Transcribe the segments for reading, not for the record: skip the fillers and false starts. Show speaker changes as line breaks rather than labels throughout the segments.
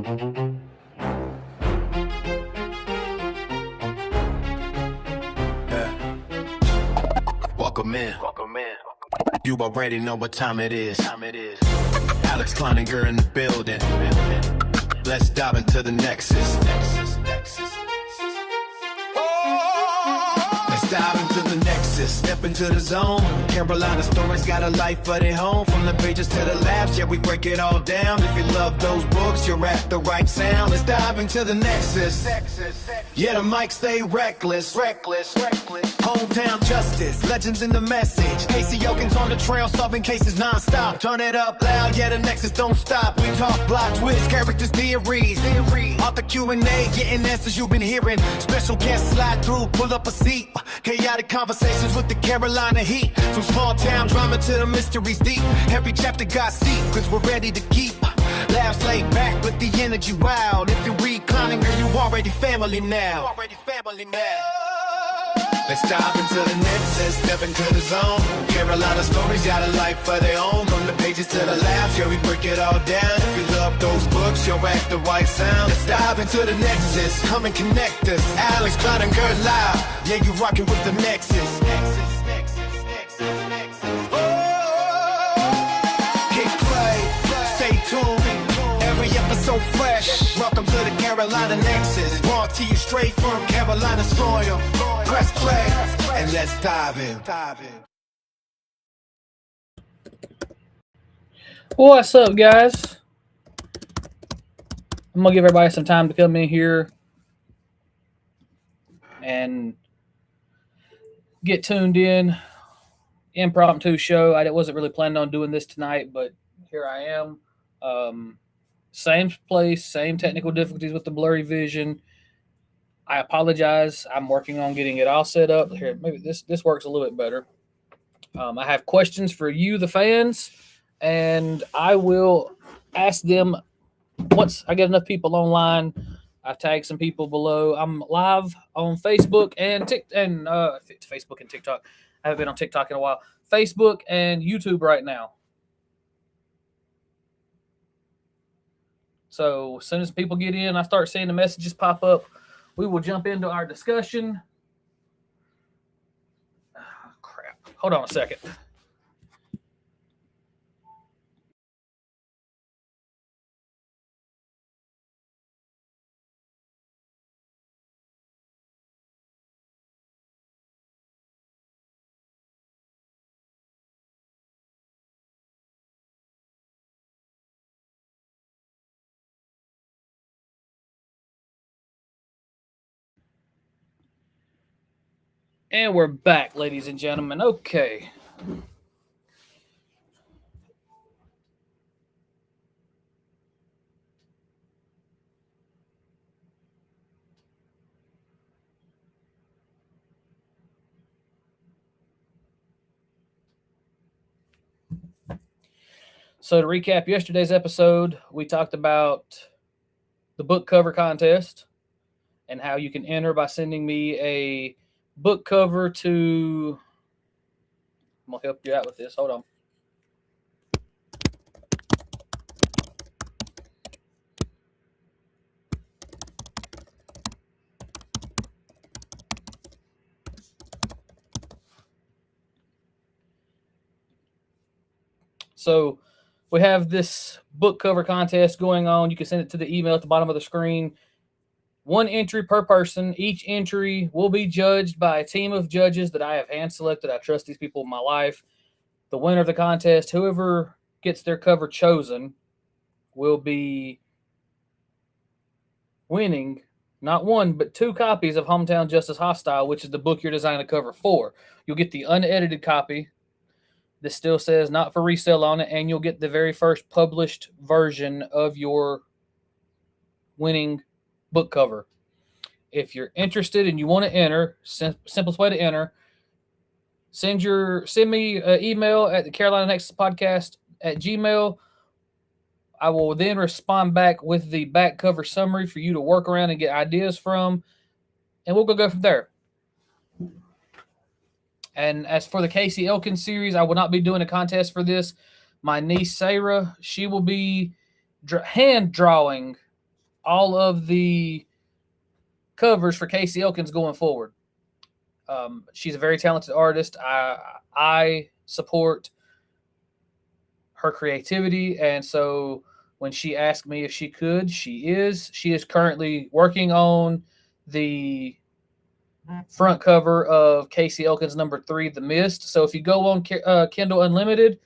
Welcome in. You already know what time it is. Alex Kleininger in the building. Let's dive into the Nexus. Let's dive into the Nexus. Step into the zone. Carolina stories got a life of their home. From the pages to the labs, yeah, we break it all down. If you love those books, you're at the right sound. Let's dive into the Nexus. Yeah, the mic stay reckless. Hometown justice, legends in the message. Casey Elkins on the trail, solving cases non-stop. Turn it up loud, yeah, the Nexus don't stop. We talk plot twists, characters, theories. Author Q&A, getting answers you've been hearing. Special guests slide through, pull up a seat. Chaotic conversations with the Carolina heat. From small town drama to the mysteries deep. Every chapter got secrets we're ready to keep. Laughs laid back with the energy wild. If you read Kleininger, you already family now. Let's dive into the Nexus, step into the zone. Carolina stories got a life of their own. From the pages to the laughs, yeah, we break it all down. If you love those books, you're at the right sound. Let's dive into the Nexus, come and connect us. Alex Kleininger live, yeah, you rockin' with the Nexus. Hit play, stay tuned. Every episode fresh. Welcome to the Carolina Nexus. Brought to you straight from Carolina soil. Press play and let's dive in.
What's up, guys? I'm gonna give everybody some time to come in here and get tuned in. Impromptu show. I wasn't really planning on doing this tonight, but here I am. Same place, same technical difficulties with the blurry vision. I apologize. I'm working on getting it all set up. Here, maybe this works a little bit better. I have questions for you, the fans, and I will ask them once I get enough people online. I tag some people below. I'm live on Facebook and Facebook and TikTok. I haven't been on TikTok in a while. Facebook and YouTube right now. So as soon as people get in, I start seeing the messages pop up. We will jump into our discussion. Oh, crap. Hold on a second. And we're back, ladies and gentlemen. Okay. So to recap yesterday's episode, we talked about the book cover contest and how you can enter by sending me a book cover to... I'm going to help you out with this. Hold on. So we have this book cover contest going on. You can send it to the email at the bottom of the screen. One entry per person. Each entry will be judged by a team of judges that I have hand-selected. I trust these people in my life. The winner of the contest, whoever gets their cover chosen, will be winning not one, but 2 copies of Hometown Justice Hostile, which is the book you're designing a cover for. You'll get the unedited copy. This still says not for resale on it, and you'll get the very first published version of your winning book cover. If you're interested and you want to enter, simplest way to enter, send me an email at the Carolina Nexus Podcast at Gmail. I will then respond back with the back cover summary for you to work around and get ideas from, and we'll go from there. And as for the Casey Elkins series, I will not be doing a contest for this. My niece, Sarah, she will be hand drawing all of the covers for Casey Elkins going forward. She's a very talented artist. I support her creativity, and so when she asked me if she could, she is. She is currently working on the front cover of Casey Elkins #3, The Mist. So if you go on Kindle Unlimited,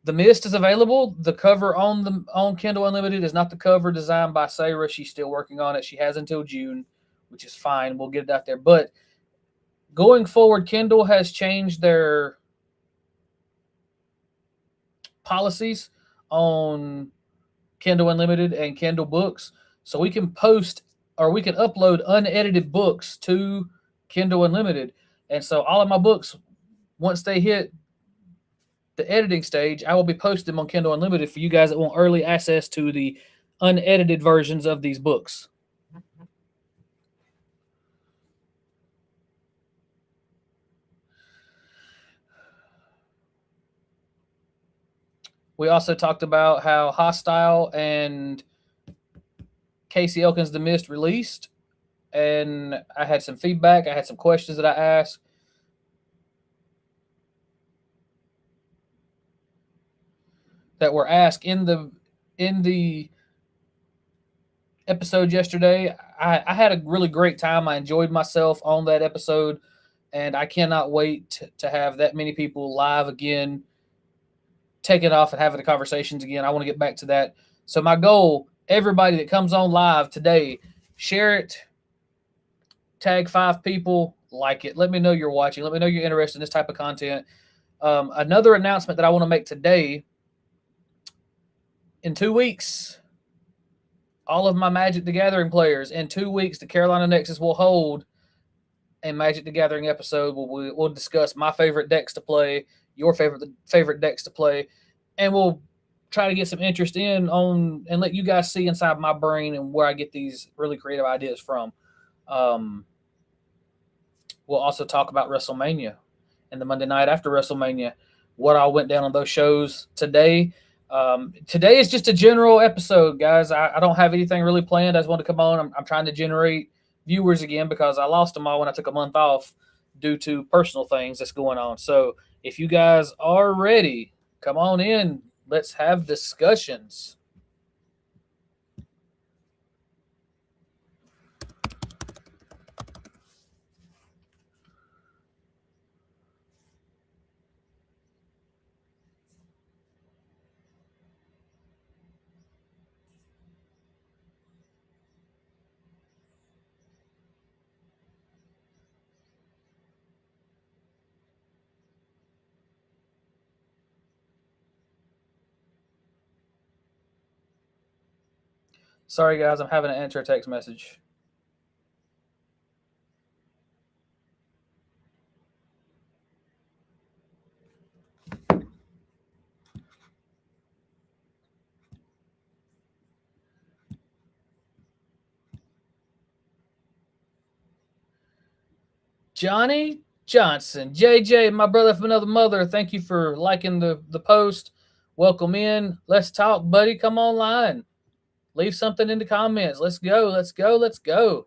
The Mist is available. The cover on Kindle Unlimited is not the cover designed by Sarah. She's still working on it. She has until June, which is fine. We'll get it out there. But going forward, Kindle has changed their policies on Kindle Unlimited and Kindle Books. So we can post or we can upload unedited books to Kindle Unlimited. And so all of my books, once they hit the editing stage, I will be posting them on Kindle Unlimited for you guys that want early access to the unedited versions of these books. We also talked about how Hostile and Casey Elkins The Mist released, and I had some feedback. I had some questions that I asked. That were asked in the episode yesterday. I had a really great time. I enjoyed myself on that episode, and I cannot wait to have that many people live again, take it off and having the conversations again. I want to get back to that. So my goal, everybody that comes on live today, share it, tag 5 people, like it. Let me know you're watching. Let me know you're interested in this type of content. Another announcement that I want to make today, in 2 weeks, all of my Magic the Gathering players, in 2 weeks, the Carolina Nexus will hold a Magic the Gathering episode. We'll discuss my favorite decks to play, your favorite decks to play, and we'll try to get some interest in on and let you guys see inside my brain and where I get these really creative ideas from. We'll also talk about WrestleMania and the Monday night after WrestleMania, what all went down on those shows today. Today is just a general episode, guys. I don't have anything really planned. I just want to come on. I'm trying to generate viewers again because I lost them all when I took a month off due to personal things that's going on. So if you guys are ready, come on in. Let's have discussions. Sorry, guys, I'm having to answer a text message. Johnny Johnson, JJ, my brother from another mother, thank you for liking the post. Welcome in. Let's talk, buddy. Come online. Leave something in the comments. Let's go. Let's go. Let's go.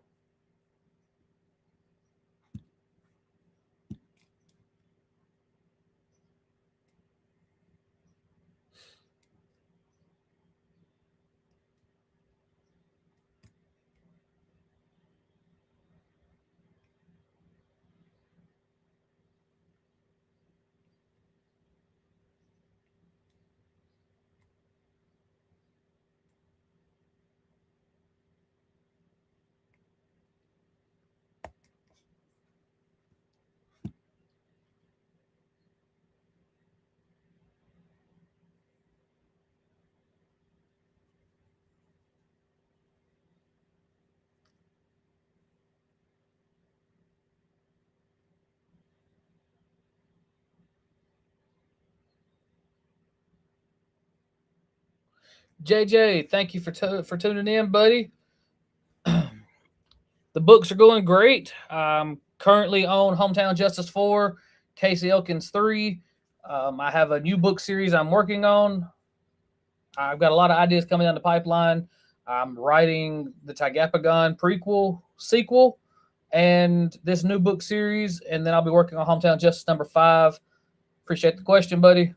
JJ, thank you for tuning in, buddy. The books are going great. I'm currently on Hometown Justice 4, Casey Elkins 3. I have a new book series I'm working on. I've got a lot of ideas coming down the pipeline. I'm writing the Tagapagon prequel, sequel, and this new book series, and then I'll be working on Hometown Justice number 5. Appreciate the question, buddy.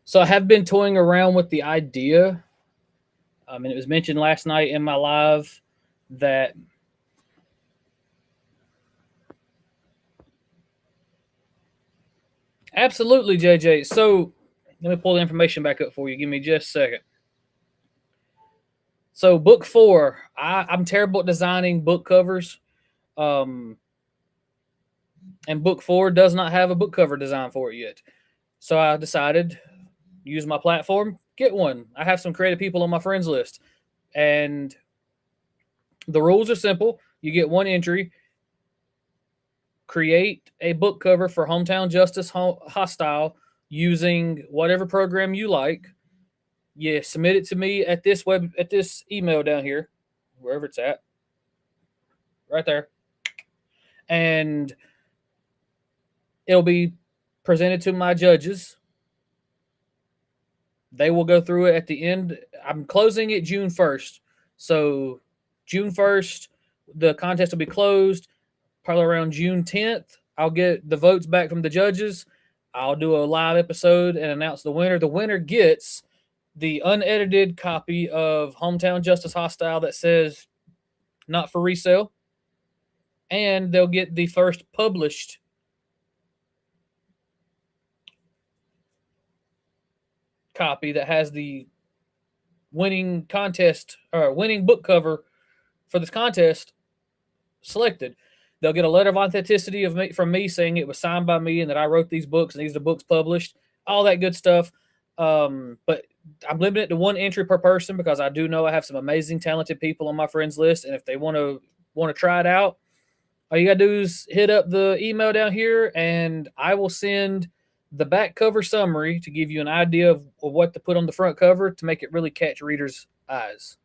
So I have been toying around with the idea. And it was mentioned last night in my live that absolutely, JJ. So let me pull the information back up for you. Give me just a second. So book 4, I'm terrible at designing book covers. And book 4 does not have a book cover design for it yet. So I decided, use my platform, get one. I have some creative people on my friends list. And the rules are simple. You get one entry, create a book cover for Hometown Justice Hostile using whatever program you like. You submit it to me at this email down here, wherever it's at, right there, and it'll be presented to my judges. They will go through it at the end. I'm closing it June 1st, so June 1st the contest will be closed. Probably around June 10th, I'll get the votes back from the judges. I'll do a live episode and announce the winner. The winner gets the unedited copy of Hometown Justice Hostile that says not for resale. And they'll get the first published copy that has the winning contest or winning book cover for this contest selected. They'll get a letter of authenticity from me saying it was signed by me and that I wrote these books and these are the books published, all that good stuff. But I'm limited to one entry per person because I do know I have some amazing, talented people on my friends list. And if they want to try it out, all you got to do is hit up the email down here and I will send the back cover summary to give you an idea of what to put on the front cover to make it really catch readers' eyes.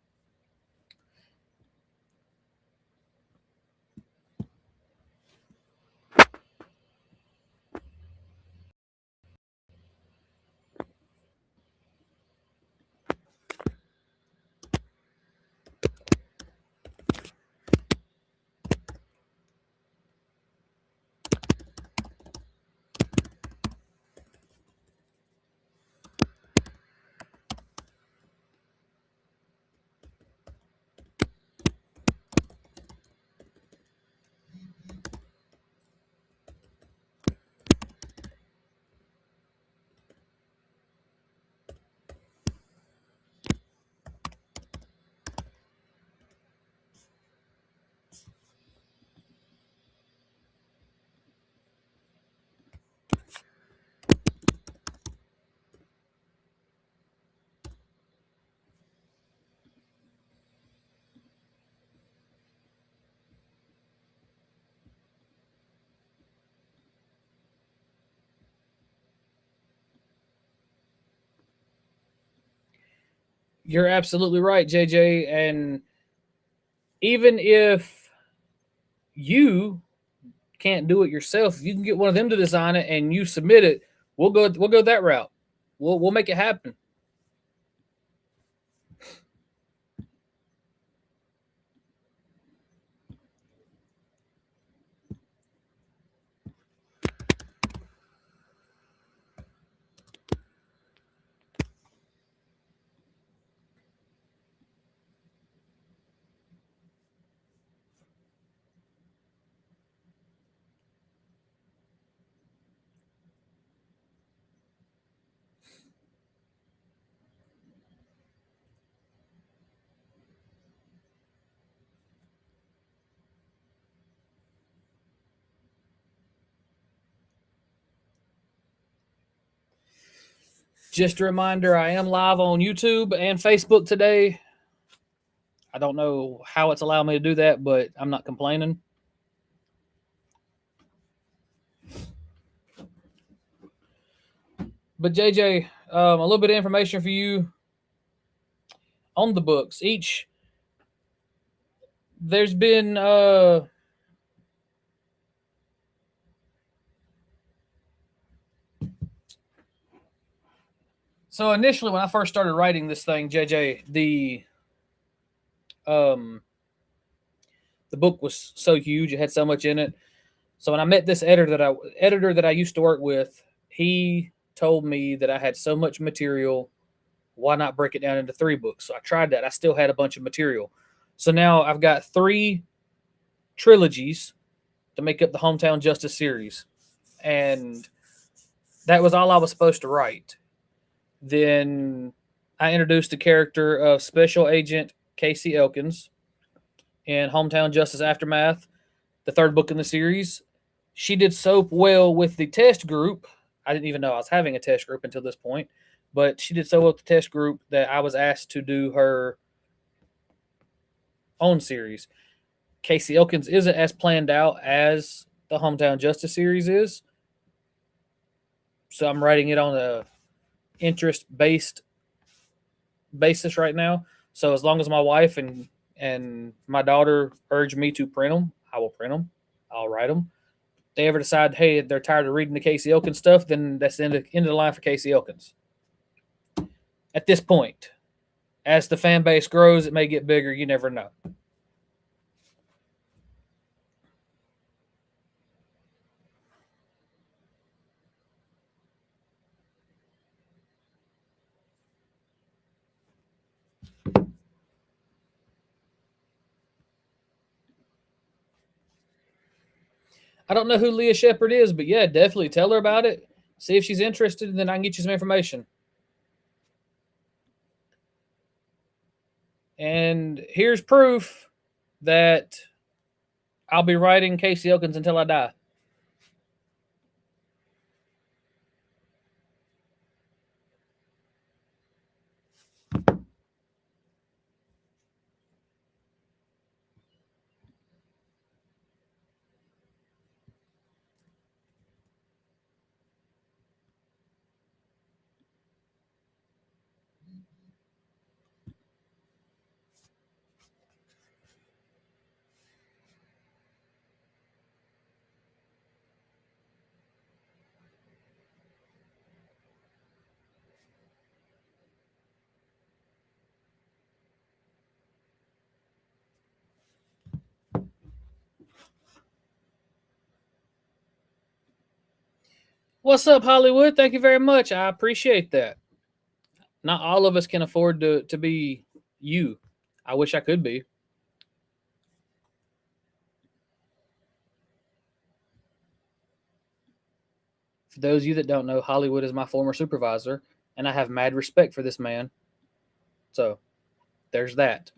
You're absolutely right, JJ. And even if you can't do it yourself, if you can get one of them to design it and you submit it, we'll go that route. We'll make it happen. Just a reminder, I am live on YouTube and Facebook today. I don't know how it's allowed me to do that, but I'm not complaining. But JJ, a little bit of information for you on the books. There's been so initially when I first started writing this thing, JJ, um the book was so huge, it had so much in it. So when I met this editor that I used to work with, he told me that I had so much material, why not break it down into 3 books? So I tried that. I still had a bunch of material. So now I've got 3 trilogies to make up the Hometown Justice series. And that was all I was supposed to write. Then I introduced the character of Special Agent Casey Elkins in Hometown Justice Aftermath, the 3rd book in the series. She did so well with the test group. I didn't even know I was having a test group until this point, but she did so well with the test group that I was asked to do her own series. Casey Elkins isn't as planned out as the Hometown Justice series is, so I'm writing it on a interest-based basis right now. So as long as my wife and my daughter urge me to print them, I will print them. I'll write them. If they ever decide, hey, they're tired of reading the Casey Elkins stuff, then that's the end of the line for Casey Elkins. At this point, as the fan base grows, it may get bigger. You never know. I don't know who Leah Shepherd is, but yeah, definitely tell her about it. See if she's interested, and then I can get you some information. And here's proof that I'll be writing Casey Elkins until I die. What's up, Hollywood? Thank you very much. I appreciate that. Not all of us can afford to be you. I wish I could be. For those of you that don't know, Hollywood is my former supervisor, and I have mad respect for this man. So there's that.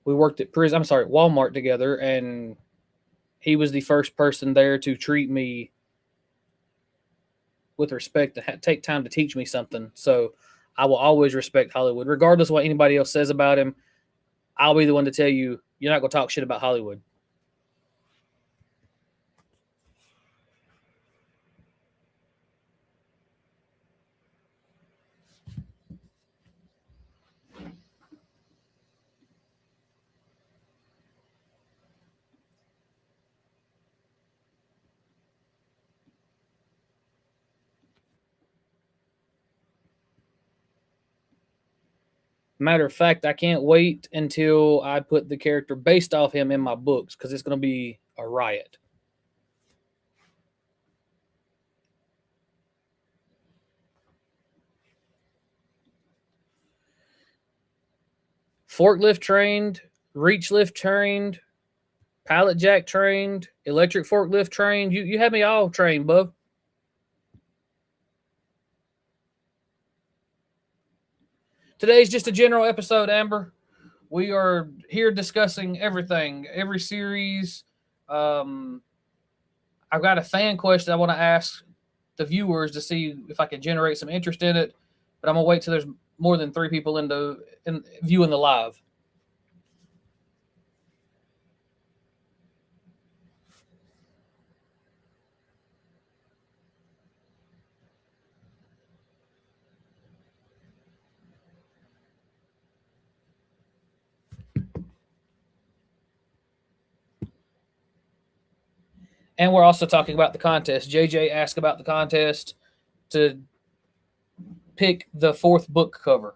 We worked at Walmart together, and he was the first person there to treat me with respect and take time to teach me something. So I will always respect Hollywood, regardless of what anybody else says about him. I'll be the one to tell you, you're not going to talk shit about Hollywood. Matter of fact, I can't wait until I put the character based off him in my books because it's going to be a riot. Forklift trained, reach lift trained, pallet jack trained, electric forklift trained. You have me all trained, bub. Today's just a general episode, Amber. We are here discussing everything, every series. I've got a fan question I want to ask the viewers to see if I can generate some interest in it, but I'm gonna wait till there's more than 3 people in viewing the live. And we're also talking about the contest. JJ asked about the contest to pick the 4th book cover.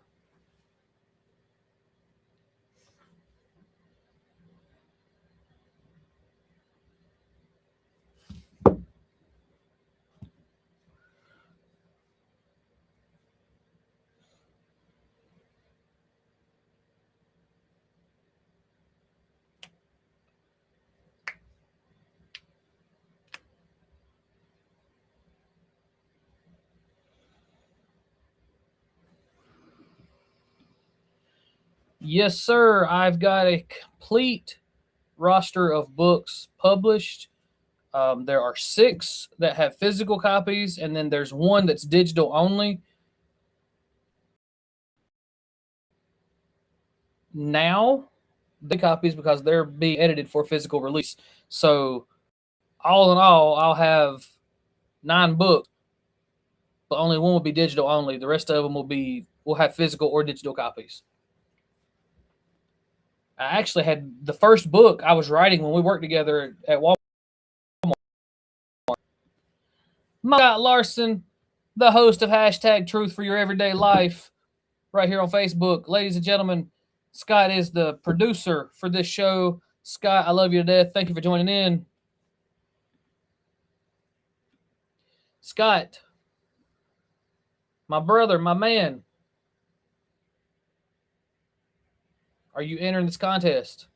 Yes, sir. I've got a complete roster of books published. There are 6 that have physical copies, and then there's 1 that's digital only. Now, the copies because they're being edited for physical release. So, all in all, I'll have 9 books, but only 1 will be digital only. The rest of them will have physical or digital copies. I actually had the first book I was writing when we worked together at Walmart. Scott Larson, the host of hashtag Truth for Your Everyday Life, right here on Facebook. Ladies and gentlemen, Scott is the producer for this show. Scott, I love you to death. Thank you for joining in. Scott, my brother, my man, are you entering this contest?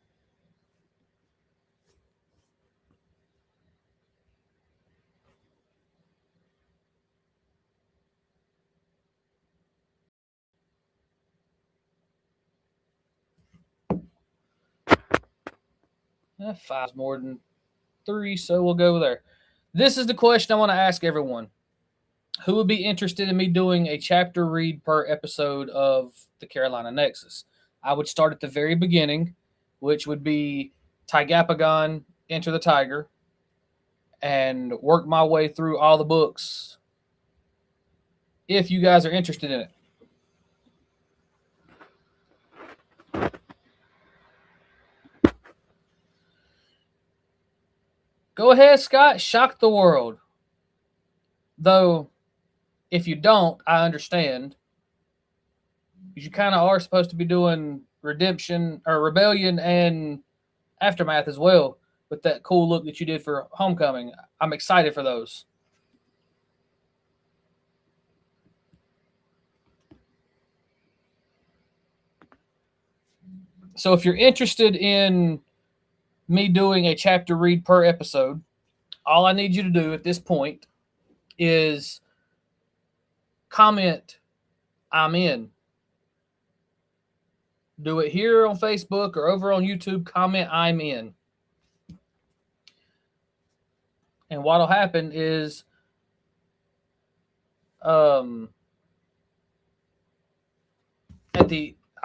Five's more than 3, so we'll go there. This is the question I want to ask everyone. Who would be interested in me doing a chapter read per episode of the Carolina Nexus? I would start at the very beginning, which would be Tygapagon, Enter the Tiger, and work my way through all the books if you guys are interested in it. Go ahead, Scott. Shock the world. Though, if you don't, I understand. Because you kind of are supposed to be doing Redemption or Rebellion and Aftermath as well with that cool look that you did for Homecoming. I'm excited for those. So if you're interested in me doing a chapter read per episode, all I need you to do at this point is comment, I'm in. Do it here on Facebook or over on YouTube. Comment, I'm in. And what'll happen is I'll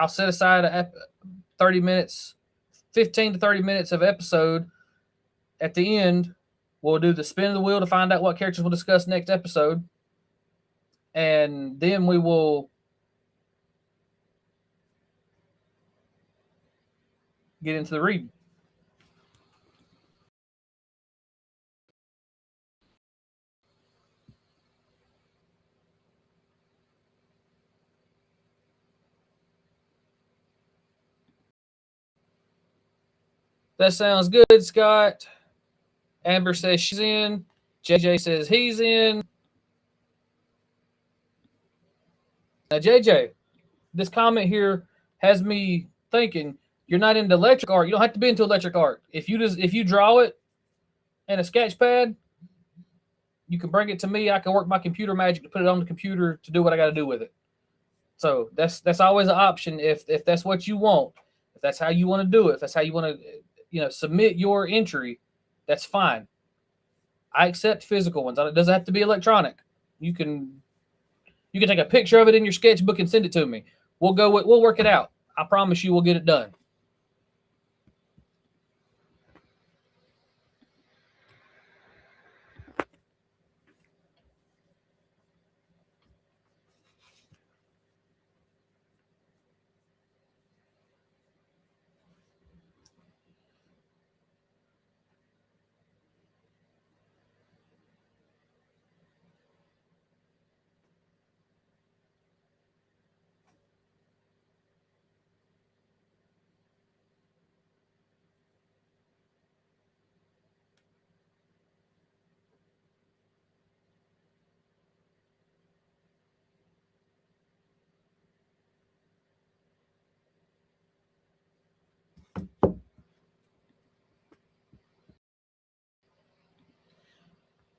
set aside 30 minutes, 15 to 30 minutes of episode. At the end, we'll do the spin of the wheel to find out what characters we'll discuss next episode. And then we will get into the read. That sounds good, Scott. Amber says she's in. JJ says he's in. Now, JJ, this comment here has me thinking you're not into electric art. You don't have to be into electric art. If you draw it in a sketch pad, you can bring it to me. I can work my computer magic to put it on the computer to do what I got to do with it. So that's always an option if that's what you want. If that's how you want to do it, if that's how you want to submit your entry, that's fine. I accept physical ones. It doesn't have to be electronic. You can take a picture of it in your sketchbook and send it to me. We'll work it out. I promise you we'll get it done.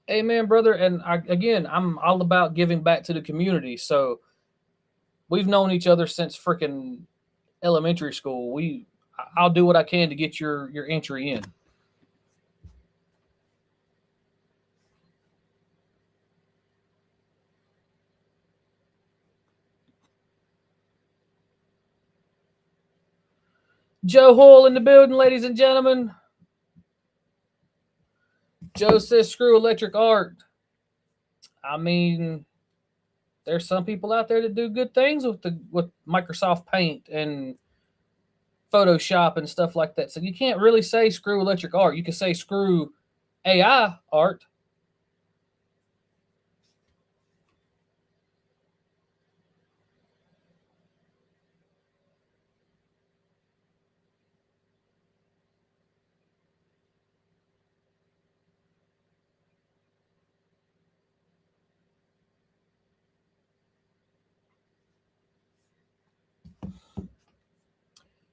Amen, brother. And I'm all about giving back to the community. So we've known each other since freaking elementary school. I'll do what I can to get your entry in. Joe Hall in the building, ladies and gentlemen. Joe says screw electric art. I mean, there's some people out there that do good things with Microsoft Paint and Photoshop and stuff like that. So you can't really say screw electric art. You can say screw AI art.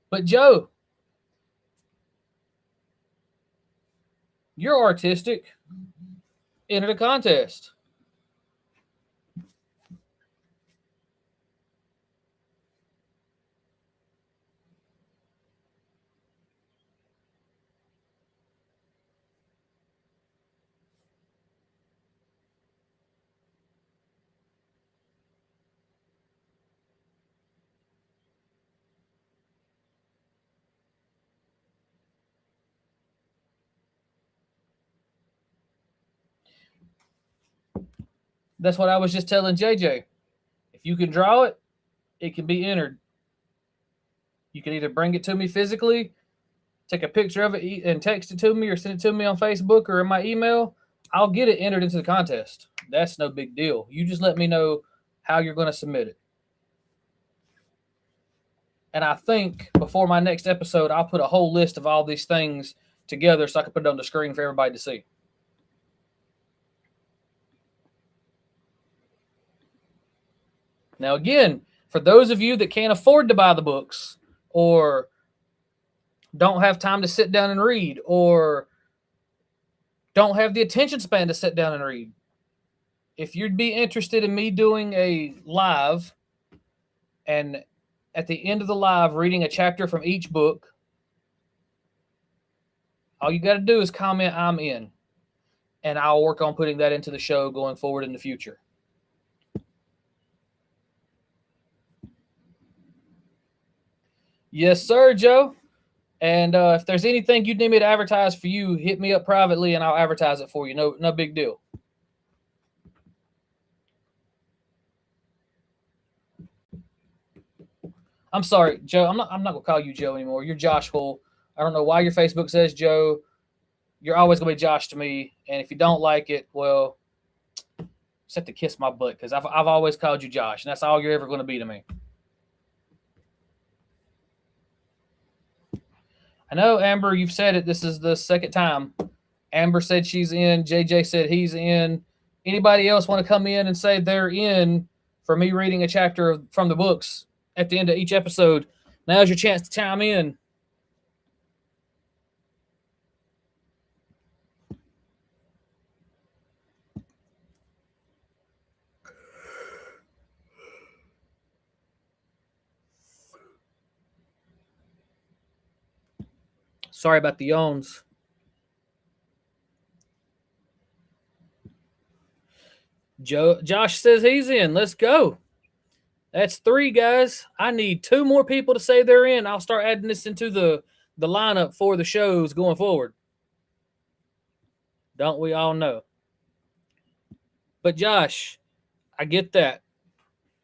But Joe, you're artistic. Enter the contest. That's what I was just telling JJ. If you can draw it, it can be entered. You can either bring it to me physically, take a picture of it and text it to me, or send it to me on Facebook or in my email. I'll get it entered into the contest. That's no big deal. You just let me know how you're going to submit it. And I think before my next episode, I'll put a whole list of all these things together so I can put it on the screen for everybody to see. Now, again, for those of you that can't afford to buy the books or don't have time to sit down and read or don't have the attention span to sit down and read, if you'd be interested in me doing a live and at the end of the live reading a chapter from each book, all you got to do is comment I'm in, and I'll work on putting that into the show going forward in the future. Yes, sir, Joe. And if there's anything you'd need me to advertise for you, hit me up privately and I'll advertise it for you. No big deal. I'm sorry, Joe. I'm not gonna call you Joe anymore. You're Josh Hull. I don't know why your Facebook says Joe. You're always gonna be Josh to me. And if you don't like it, well, just have to kiss my butt because I've always called you Josh, and that's all you're ever gonna be to me. I know, Amber, you've said it. This is the second time. Amber said she's in. JJ said he's in. Anybody else want to come in and say they're in for me reading a chapter from the books at the end of each episode? Now's your chance to chime in. Sorry about the yawns. Josh says he's in. Let's go. That's 3, guys. I need 2 more people to say they're in. I'll start adding this into the lineup for the shows going forward. Don't we all know? But Josh, I get that.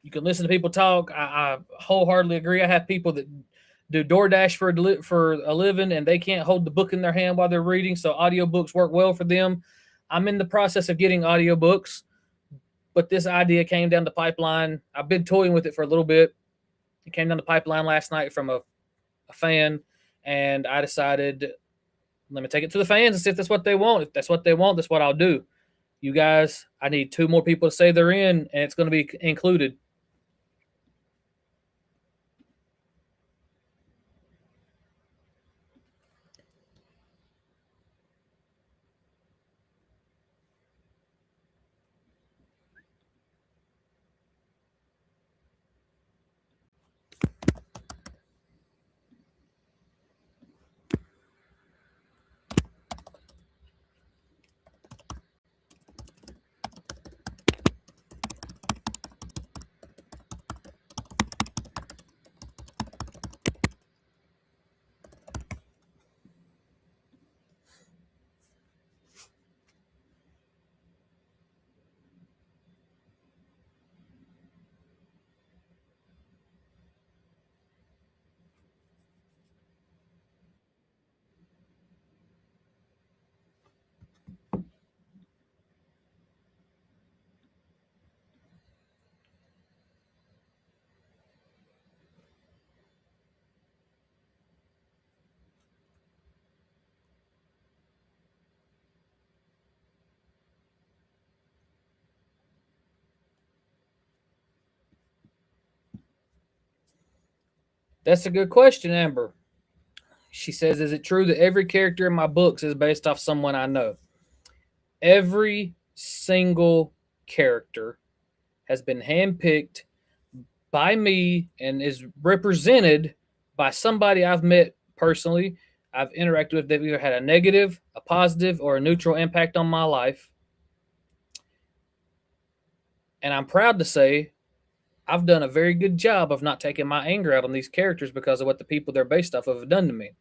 You can listen to people talk. I wholeheartedly agree. I have people that do DoorDash for a living, and they can't hold the book in their hand while they're reading, so audiobooks work well for them. I'm in the process of getting audiobooks, but this idea came down the pipeline. I've been toying with it for a little bit. It came down the pipeline last night from a fan, and I decided, let me take it to the fans and see if that's what they want. If that's what they want, that's what I'll do. You guys, I need 2 more people to say they're in, and it's going to be included. That's a good question, Amber. She says, is it true that every character in my books is based off someone I know? Every single character has been handpicked by me and is represented by somebody I've met personally, I've interacted with. They've either had a negative, a positive, or a neutral impact on my life. And I'm proud to say I've done a very good job of not taking my anger out on these characters because of what the people they're based off of have done to me.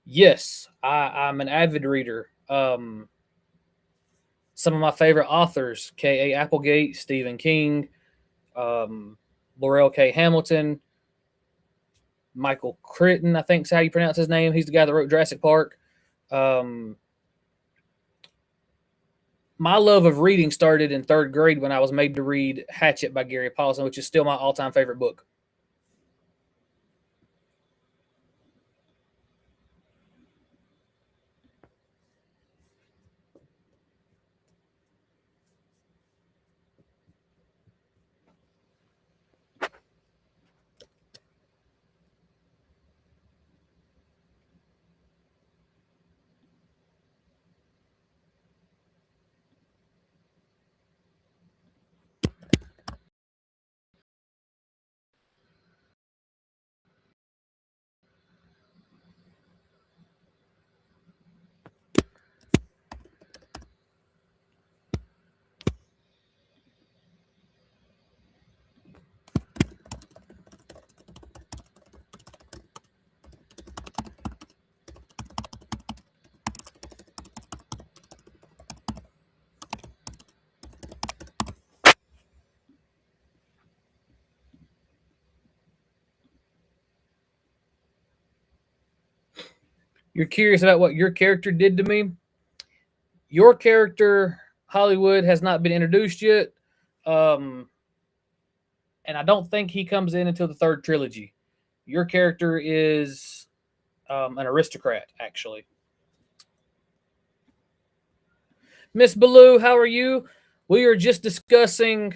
Yes, I'm an avid reader. Some of my favorite authors: K.A. Applegate, Stephen King, Laurel K. Hamilton, Michael Crichton, I think is how you pronounce his name. He's the guy that wrote Jurassic Park. My love of reading started in 3rd grade when I was made to read Hatchet by Gary Paulson, which is still my all-time favorite book. You're curious about what your character did to me? Your character Hollywood has not been introduced yet. And I don't think he comes in until the third trilogy. Your character is an aristocrat, actually. Miss Baloo, how are you? We are just discussing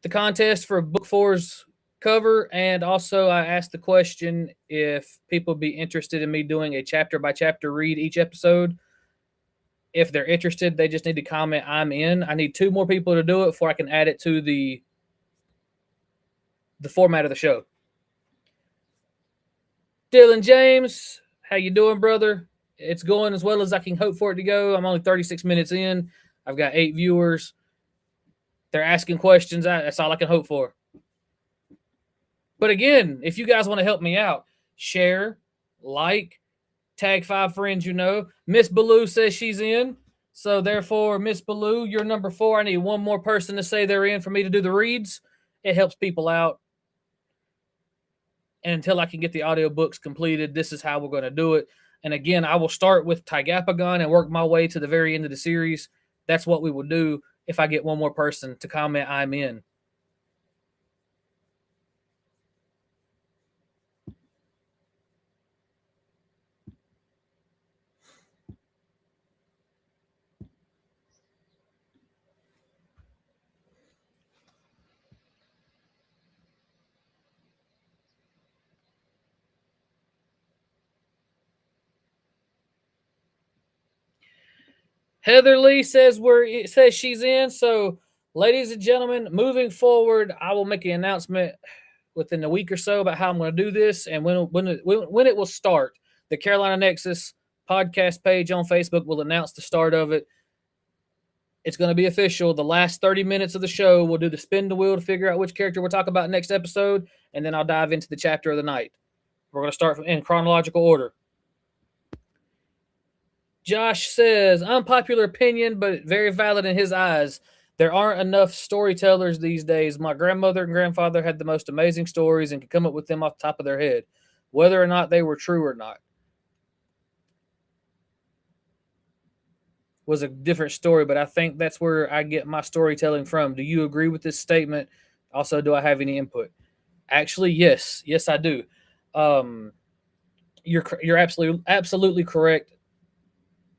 the contest for Book Four's cover, and also I asked the question if people would be interested in me doing a chapter by chapter read each episode. If they're interested, they just need to comment "I'm in." I need 2 more people to do it before I can add it to the format of the show. Dylan James, how you doing, brother? It's going as well as I can hope for it to go. I'm only 36 minutes in. I've got 8 viewers. They're asking questions. That's all I can hope for. But again, if you guys want to help me out, share, like, tag 5 friends you know. Miss Baloo says she's in. So therefore, Miss Baloo, you're number 4. I need one more person to say they're in for me to do the reads. It helps people out. And until I can get the audiobooks completed, this is how we're going to do it. And again, I will start with Tygapagon and work my way to the very end of the series. That's what we will do if I get one more person to comment "I'm in." Heather Lee says it says she's in. So, ladies and gentlemen, moving forward, I will make an announcement within a week or so about how I'm going to do this and when it will start. The Carolina Nexus podcast page on Facebook will announce the start of it. It's going to be official. The last 30 minutes of the show, we'll do the spin the wheel to figure out which character we'll talk about next episode, and then I'll dive into the chapter of the night. We're going to start in chronological order. Josh says, unpopular opinion, but very valid in his eyes. There aren't enough storytellers these days. My grandmother and grandfather had the most amazing stories and could come up with them off the top of their head, whether or not they were true or not. Was a different story, but I think that's where I get my storytelling from. Do you agree with this statement? Also, do I have any input? Actually, yes. Yes, I do. You're absolutely correct.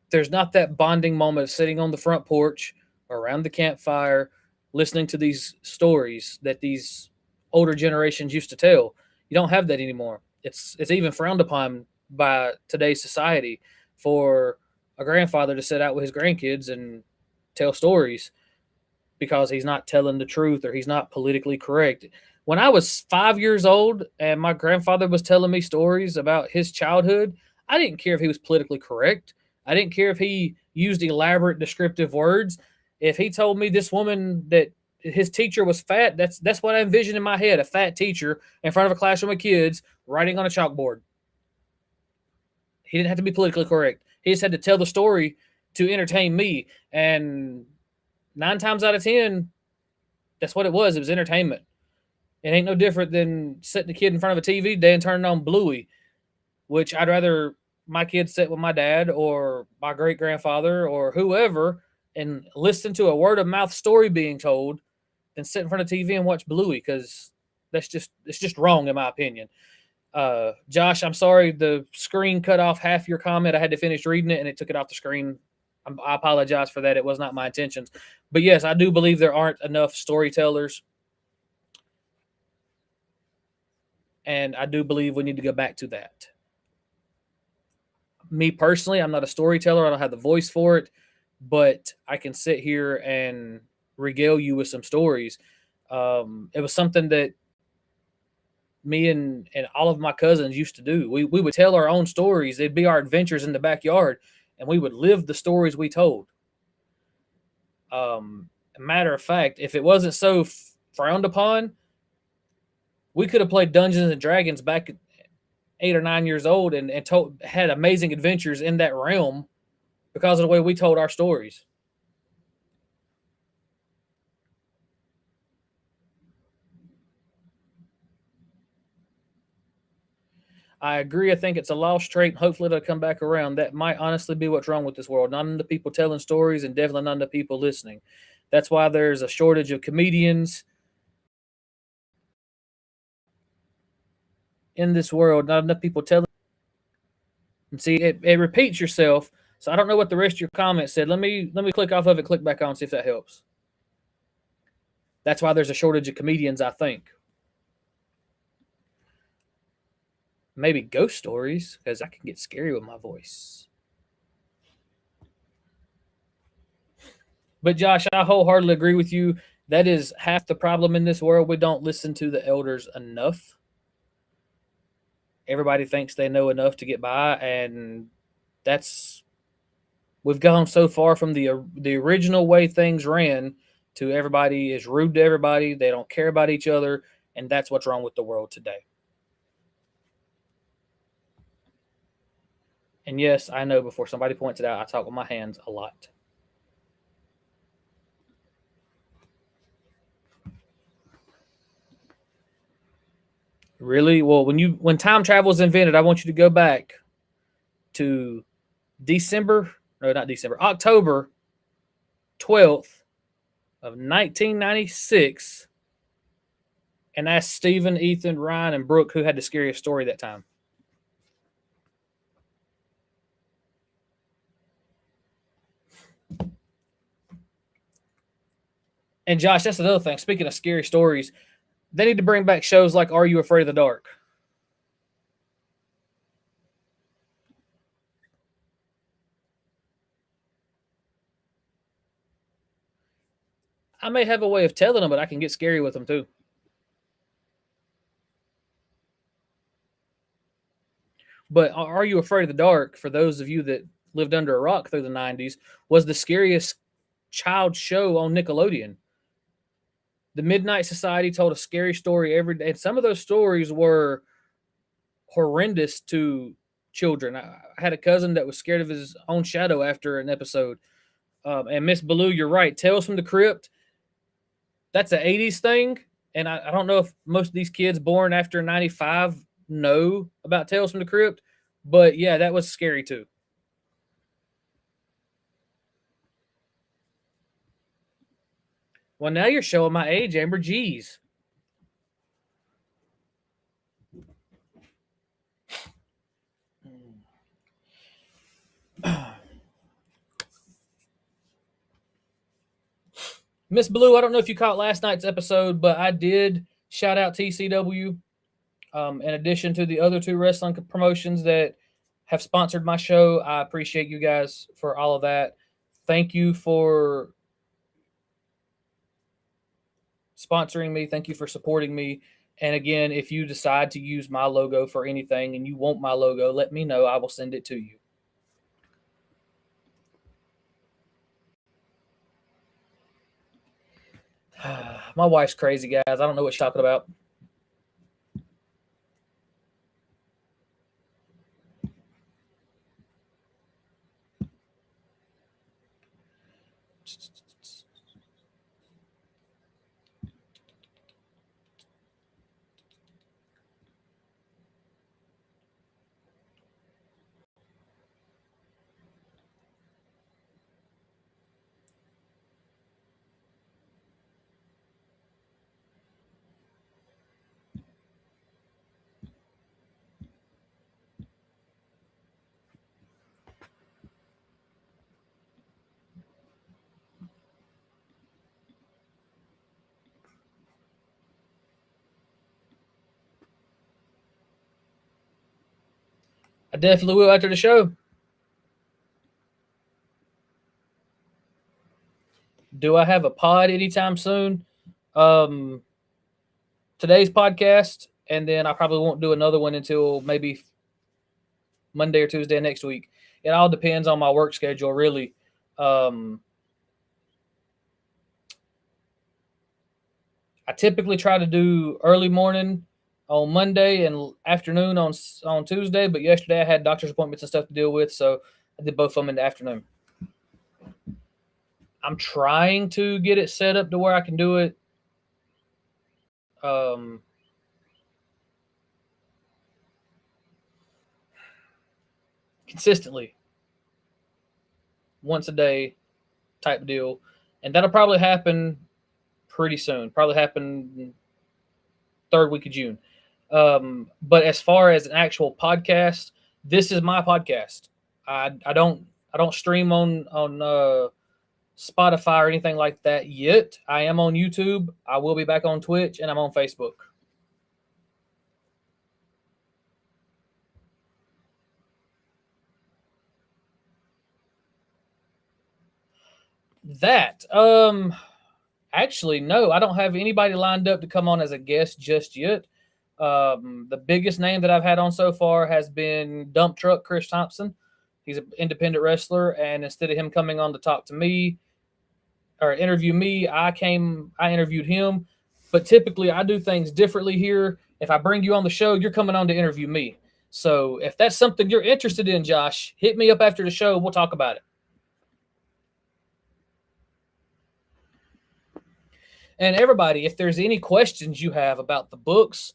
There's not that bonding moment of sitting on the front porch around the campfire listening to these stories that these older generations used to tell. You don't have that anymore. It's even frowned upon by today's society for a grandfather to sit out with his grandkids and tell stories because he's not telling the truth or he's not politically correct. When I was 5 years old and my grandfather was telling me stories about his childhood, I didn't care if he was politically correct. I didn't care if he used elaborate descriptive words. If he told me this woman that his teacher was fat, that's what I envisioned in my head, a fat teacher in front of a classroom of kids writing on a chalkboard. He didn't have to be politically correct. He just had to tell the story to entertain me. And 9 times out of 10, that's what it was. It was entertainment. It ain't no different than sitting a kid in front of a TV today and turning on Bluey, which I'd rather my kids sit with my dad or my great grandfather or whoever and listen to a word of mouth story being told than sit in front of TV and watch Bluey, because it's just wrong in my opinion. Josh, I'm sorry, the screen cut off half your comment. I had to finish reading it and it took it off the screen. I apologize for that. It was not my intentions. But yes, I do believe there aren't enough storytellers. And I do believe we need to go back to that. Me personally, I'm not a storyteller. I don't have the voice for it, but I can sit here and regale you with some stories. It was something that me and all of my cousins used to do. We would tell our own stories. They'd be our adventures in the backyard, and we would live the stories we told. A matter of fact, if it wasn't so frowned upon, we could have played Dungeons and Dragons back at 8 or 9 years old and had amazing adventures in that realm because of the way we told our stories. I agree. I think it's a lost trait. Hopefully, it'll come back around. That might honestly be what's wrong with this world. Not enough people telling stories, and definitely not enough people listening. That's why there's a shortage of comedians in this world. Not enough people telling. And see, it repeats yourself. So I don't know what the rest of your comment said. Let me click off of it, click back on, see if that helps. That's why there's a shortage of comedians, I think. Maybe ghost stories, because I can get scary with my voice. But Josh, I wholeheartedly agree with you. That is half the problem in this world. We don't listen to the elders enough. Everybody thinks they know enough to get by, and that's we've gone so far from the original way things ran to everybody is rude to everybody. They don't care about each other, and that's what's wrong with the world today. And yes, I know before somebody points it out, I talk with my hands a lot. Really? Well, when time travel was invented, I want you to go back to December, no, not December, October 12th of 1996 and ask Stephen, Ethan, Ryan, and Brooke who had the scariest story that time. And Josh, that's another thing. Speaking of scary stories, they need to bring back shows like Are You Afraid of the Dark? I may have a way of telling them, but I can get scary with them too. But Are You Afraid of the Dark, for those of you that lived under a rock through the 90s, was the scariest child show on Nickelodeon. The Midnight Society told a scary story every day. And some of those stories were horrendous to children. I had a cousin that was scared of his own shadow after an episode. And Miss Baloo, you're right. Tales from the Crypt, that's an 80s thing. And I don't know if most of these kids born after 95 know about Tales from the Crypt. But yeah, that was scary too. Well, now you're showing my age, Amber. Jeez. Miss Blue, I don't know if you caught last night's episode, but I did shout out TCW. In addition to the other two wrestling promotions that have sponsored my show, I appreciate you guys for all of that. Thank you for sponsoring me. Thank you for supporting me. And again, if you decide to use my logo for anything and you want my logo, let me know. I will send it to you. My wife's crazy, guys. I don't know what she's talking about. I definitely will after the show. Do I have a pod anytime soon? Um, Today's podcast, and then I probably won't do another one until maybe Monday or Tuesday next week. It all depends on my work schedule, really. I typically try to do early morning on Monday and afternoon on Tuesday, but yesterday I had doctor's appointments and stuff to deal with, so I did both of them in the afternoon. I'm trying to get it set up to where I can do it consistently, once a day type deal. And that'll probably happen pretty soon. Probably happen third week of June. But as far as an actual podcast, this is my podcast. I don't stream on Spotify or anything like that yet. I am on YouTube. I will be back on Twitch, and I'm on Facebook. That actually no, I don't have anybody lined up to come on as a guest just yet. The biggest name that I've had on so far has been Dump Truck Chris Thompson. He's an independent wrestler, and instead of him coming on to talk to me or interview me, I interviewed him. But typically, I do things differently here. If I bring you on the show, you're coming on to interview me. So if that's something you're interested in, Josh, hit me up after the show. We'll talk about it. And everybody, if there's any questions you have about the books,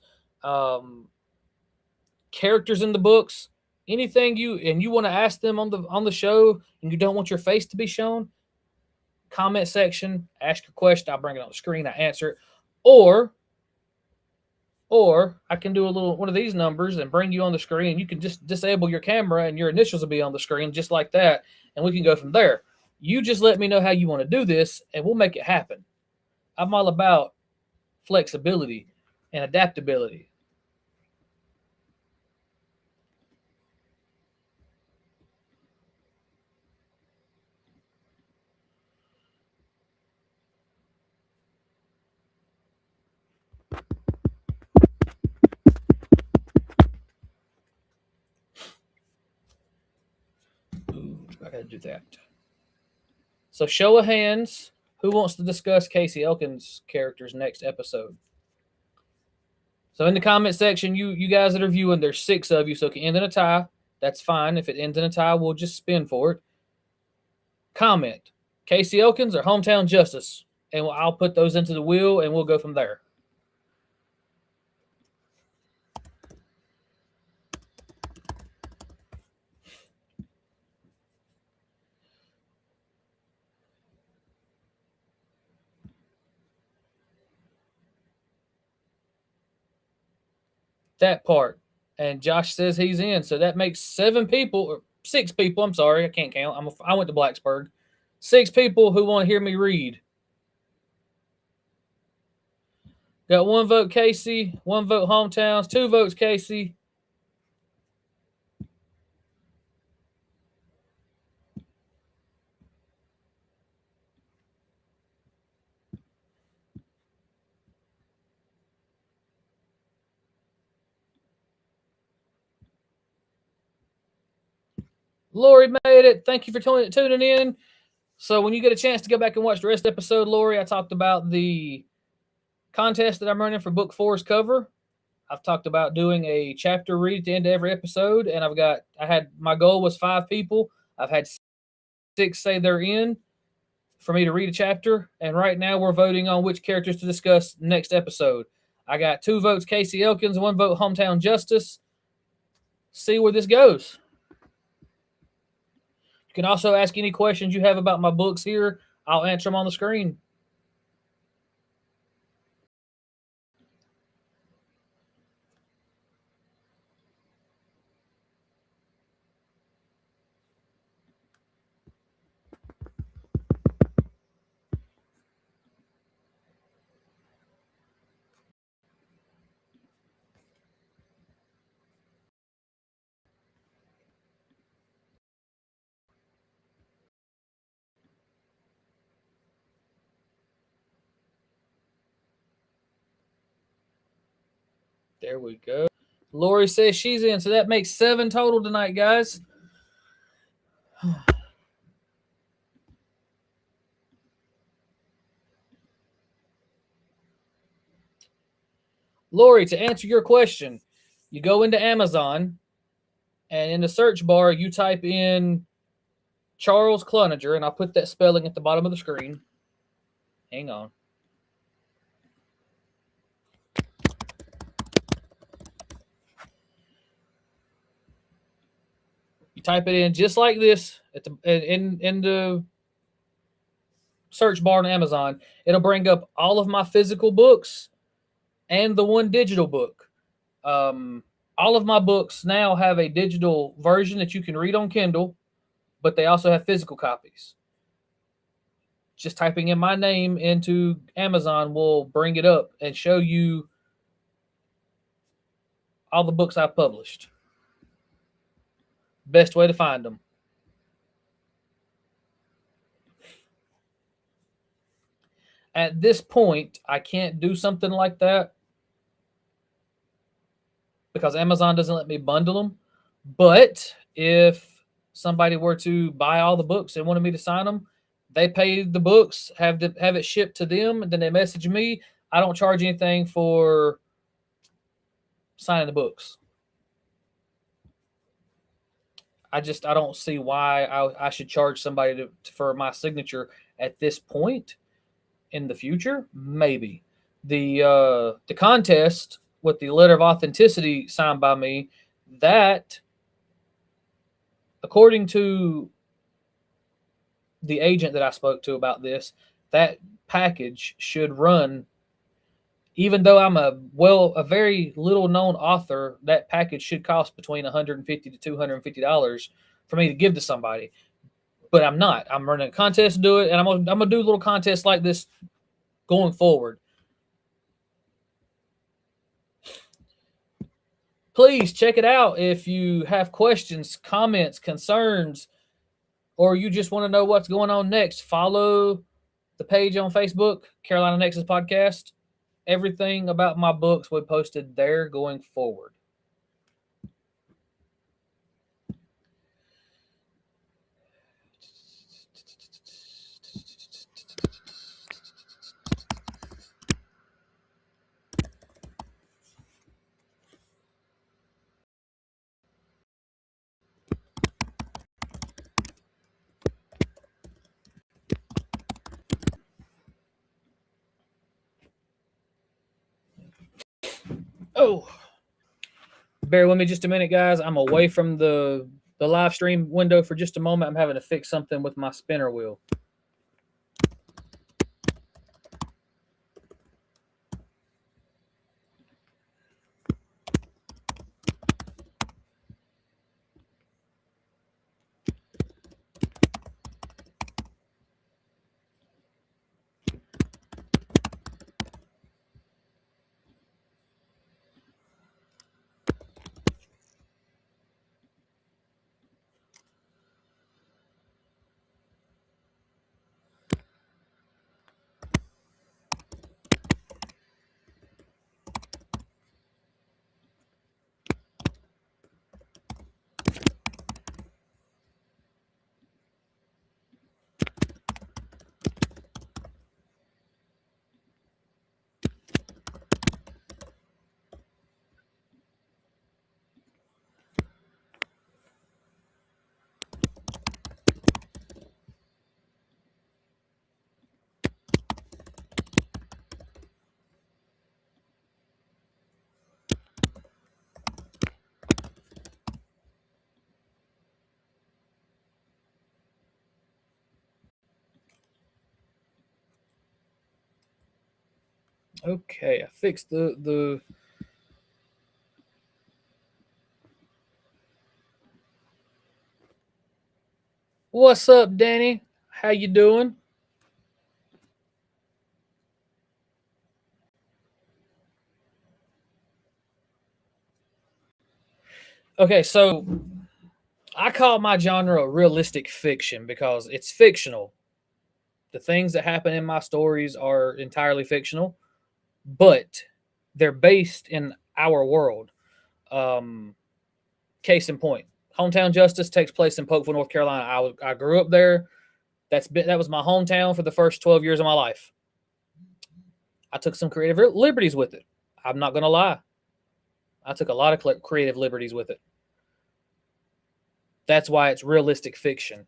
characters in the books, anything you want to ask them on the show, and you don't want your face to be shown, comment section, ask your question. I'll bring it on the screen. I answer it, or I can do a little one of these numbers and bring you on the screen. You can just disable your camera, and your initials will be on the screen just like that, and we can go from there. You just let me know how you want to do this, and we'll make it happen. I'm all about flexibility and adaptability. Ooh, I gotta do that. So, show of hands, who wants to discuss Casey Elkins' character's next episode? So, in the comment section, you guys that are viewing, there's 6 of you, so it can end in a tie. That's fine. If it ends in a tie, we'll just spin for it. Comment Casey Elkins or Hometown Justice, and I'll put those into the wheel, and we'll go from there. That part. And Josh says he's in, so that makes 7 people or 6 people. I'm sorry, I can't count. I went to Blacksburg. 6 people who want to hear me read. Got 1 vote Casey, 1 vote Hometowns, 2 votes Casey. Lori made it. Thank you for tuning in. So when you get a chance to go back and watch the rest of the episode, Lori, I talked about the contest that I'm running for Book 4's cover. I've talked about doing a chapter read at the end of every episode, and my goal was 5 people. I've had 6 say they're in for me to read a chapter, and right now we're voting on which characters to discuss next episode. I got 2 votes Casey Elkins, 1 vote Hometown Justice. See where this goes. You can also ask any questions you have about my books here. I'll answer them on the screen. There we go. Lori says she's in, so that makes 7 total tonight, guys. Lori, to answer your question, you go into Amazon, and in the search bar, you type in Charles Cloninger, and I'll put that spelling at the bottom of the screen. Hang on. You type it in just like this at in the search bar on Amazon. It'll bring up all of my physical books and the one digital book. All of my books now have a digital version that you can read on Kindle, but they also have physical copies. Just typing in my name into Amazon will bring it up and show you all the books I've published. Best way to find them. At this point, I can't do something like that because Amazon doesn't let me bundle them. But if somebody were to buy all the books and wanted me to sign them, they pay the books, have it shipped to them, and then they message me. I don't charge anything for signing the books. I don't see why I should charge somebody for my signature at this point. In the future, maybe. The contest with the letter of authenticity signed by me, that, according to the agent that I spoke to about this, that package should run, even though I'm a very little known author, that package should cost between $150 to $250 for me to give to somebody. But I'm not. I'm running a contest to do it, and I'm gonna do little contests like this going forward. Please check it out if you have questions, comments, concerns, or you just want to know what's going on next. Follow the page on Facebook, Carolina Nexus Podcast. Everything about my books will be posted there going forward. Oh, bear with me just a minute, guys. I'm away from the live stream window for just a moment. I'm having to fix something with my spinner wheel. Okay, I fixed the What's up, Danny? How you doing? Okay, so I call my genre realistic fiction because it's fictional. The things that happen in my stories are entirely fictional, but they're based in our world. Case in point, Hometown Justice takes place in Polkville, North Carolina. I grew up there. That was my hometown for the first 12 years of my life. I took some creative liberties with it. I'm not going to lie. I took a lot of creative liberties with it. That's why it's realistic fiction.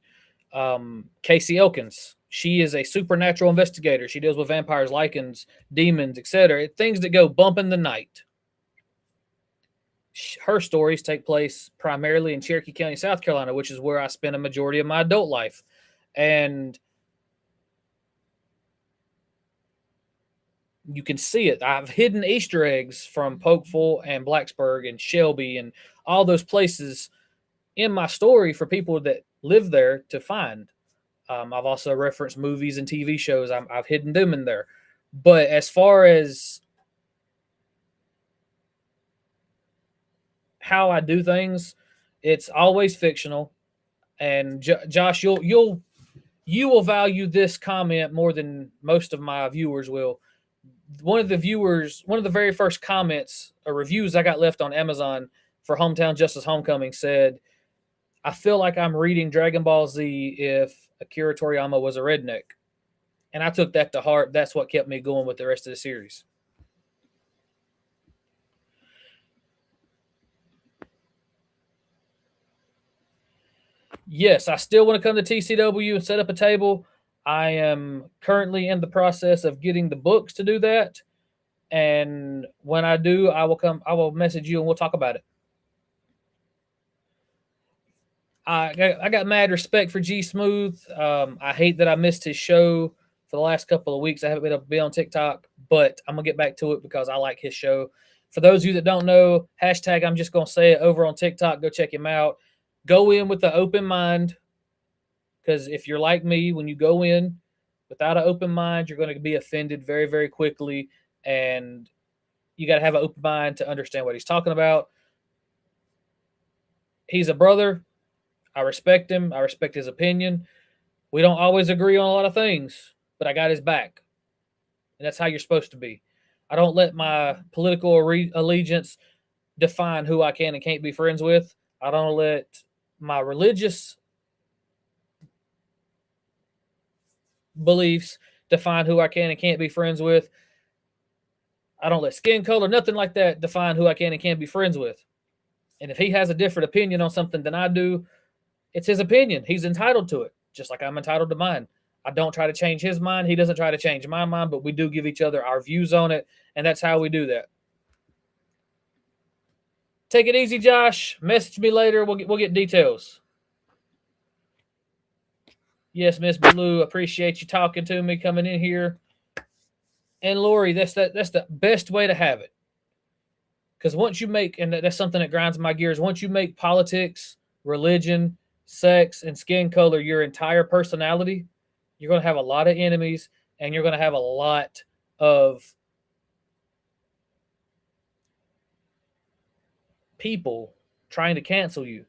Casey Elkins, she is a supernatural investigator. She deals with vampires, lycans, demons, etc. Things that go bump in the night. her stories take place primarily in Cherokee County, South Carolina, which is where I spent a majority of my adult life. And you can see it. I've hidden Easter eggs from Pokeful and Blacksburg and Shelby and all those places in my story for people that live there to find. I've also referenced movies and TV shows. I've hidden them in there. But as far as how I do things, it's always fictional. And Josh, you will value this comment more than most of my viewers will. One of the very first comments or reviews I got left on Amazon for Hometown Justice Homecoming said, "I feel like I'm reading Dragon Ball Z if Akira Toriyama was a redneck." And I took that to heart. That's what kept me going with the rest of the series. Yes, I still want to come to TCW and set up a table. I am currently in the process of getting the books to do that. And when I do, I will message you and we'll talk about it. I got mad respect for G Smooth. I hate that I missed his show for the last couple of weeks. I haven't been able to be on TikTok, but I'm gonna get back to it because I like his show. For those of you that don't know, hashtag I'm just gonna say it over on TikTok. Go check him out. Go in with an open mind, because if you're like me, when you go in without an open mind, you're going to be offended very, very quickly, and you got to have an open mind to understand what he's talking about. He's a brother. I respect him. I respect his opinion. We don't always agree on a lot of things, but I got his back. And that's how you're supposed to be. I don't let my political allegiance define who I can and can't be friends with. I don't let my religious beliefs define who I can and can't be friends with. I don't let skin color, nothing like that, define who I can and can't be friends with. And if he has a different opinion on something than I do, it's his opinion. He's entitled to it, just like I'm entitled to mine. I don't try to change his mind. He doesn't try to change my mind, but we do give each other our views on it, and that's how we do that. Take it easy, Josh. Message me later. We'll get details. Yes, Miss Blue, appreciate you talking to me, coming in here. And Lori, that's the best way to have it. Because once you make, and that's something that grinds my gears, once you make politics, religion, sex, and skin color your entire personality, you're going to have a lot of enemies, and you're going to have a lot of people trying to cancel you.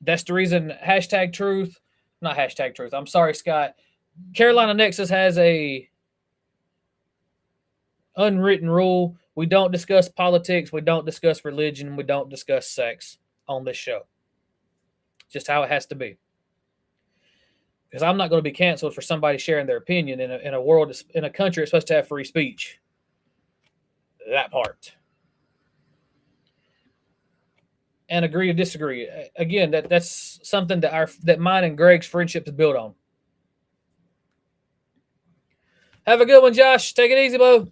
That's the reason hashtag truth, not hashtag truth. I'm sorry, Scott. Carolina Nexus has a unwritten rule. We don't discuss politics. We don't discuss religion. We don't discuss sex on this show. Just how it has to be. Because I'm not going to be canceled for somebody sharing their opinion in a world, in a country that's supposed to have free speech. That part. And agree to disagree. Again, that's something that mine and Greg's friendship is built on. Have a good one, Josh. Take it easy, Bo.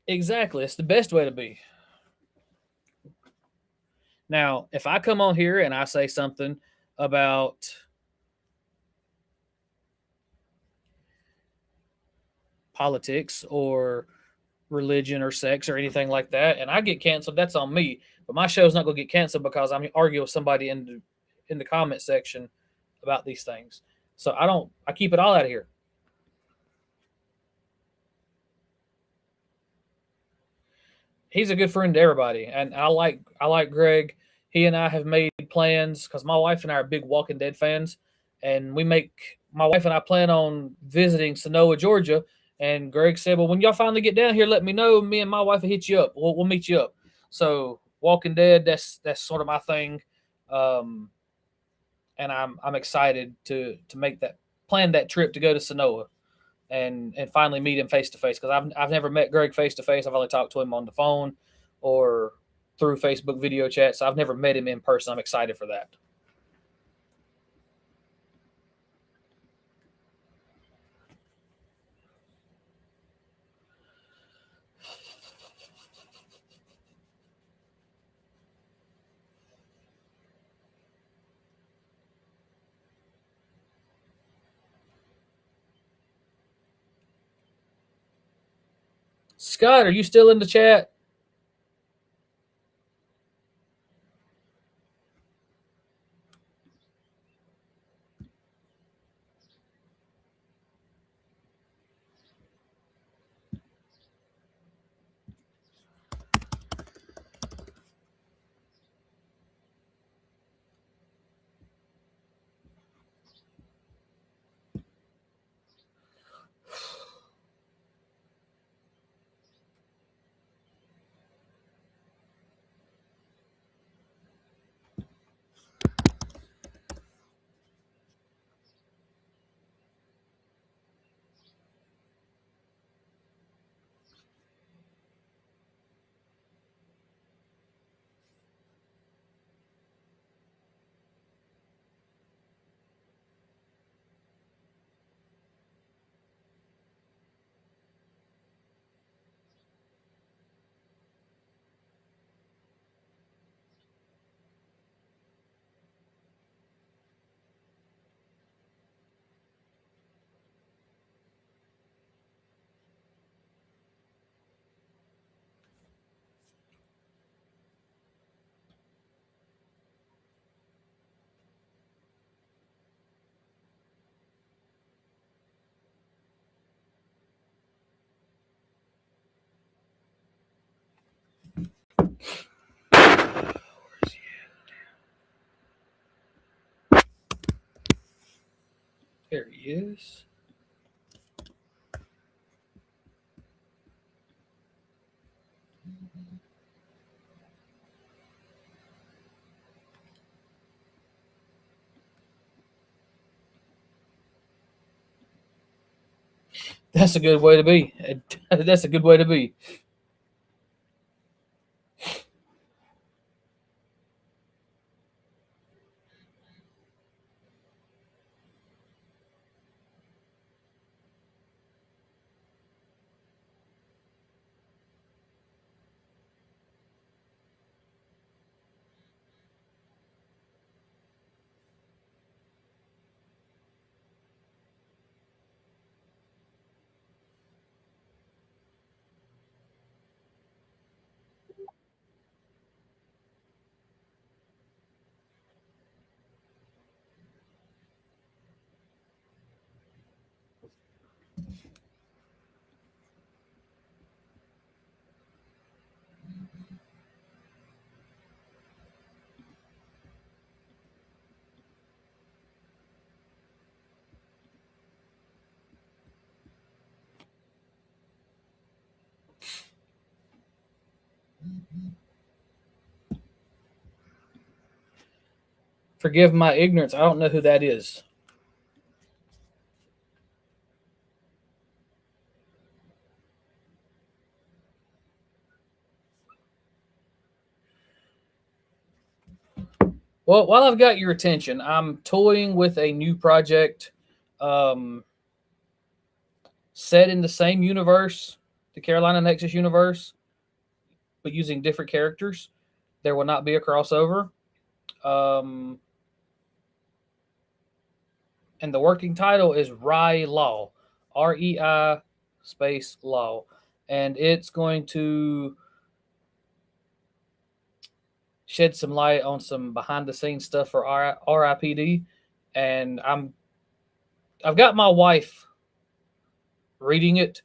Exactly. It's the best way to be. Now, if I come on here and I say something about politics or religion or sex or anything like that, and I get canceled, that's on me. But my show's not going to get canceled because I'm arguing with somebody in the comment section about these things. So I keep it all out of here. He's a good friend to everybody, and I like Greg. He and I have made plans because my wife and I are big Walking Dead fans, and my wife and I plan on visiting Sonoa, Georgia. And Greg said, "Well, when y'all finally get down here, let me know. Me and my wife will hit you up. We'll meet you up." So Walking Dead. That's sort of my thing, and I'm excited to make that plan that trip to go to Sonoa and finally meet him face to face, because I've never met Greg face to face. I've only talked to him on the phone or through Facebook video chat, so I've never met him in person. I'm excited for that. Scott, are you still in the chat? There he is. That's a good way to be. That's a good way to be. Forgive my ignorance. I don't know who that is. Well, while I've got your attention, I'm toying with a new project um, set in the same universe, the Carolina Nexus universe, but using different characters. There will not be a crossover. Um, and the working title is Rye Law, REI space Law. And it's going to shed some light on some behind the scenes stuff for RIPD. And I've got my wife reading it,